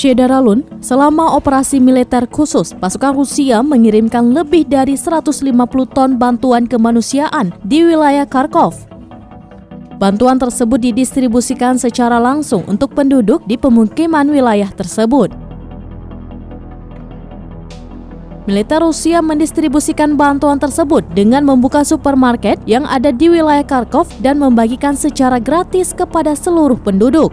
Syederalun, selama operasi militer khusus, pasukan Rusia mengirimkan lebih dari 150 ton bantuan kemanusiaan di wilayah Kharkov. Bantuan tersebut didistribusikan secara langsung untuk penduduk di pemukiman wilayah tersebut. Militer Rusia mendistribusikan bantuan tersebut dengan membuka supermarket yang ada di wilayah Kharkov dan membagikan secara gratis kepada seluruh penduduk.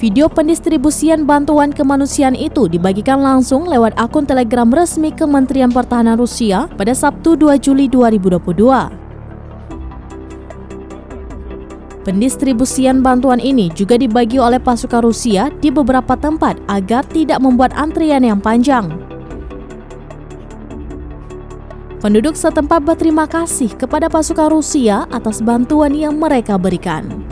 Video pendistribusian bantuan kemanusiaan itu dibagikan langsung lewat akun Telegram resmi Kementerian Pertahanan Rusia pada Sabtu 2 Juli 2022. Pendistribusian bantuan ini juga dibagi oleh pasukan Rusia di beberapa tempat agar tidak membuat antrian yang panjang. Penduduk setempat berterima kasih kepada pasukan Rusia atas bantuan yang mereka berikan.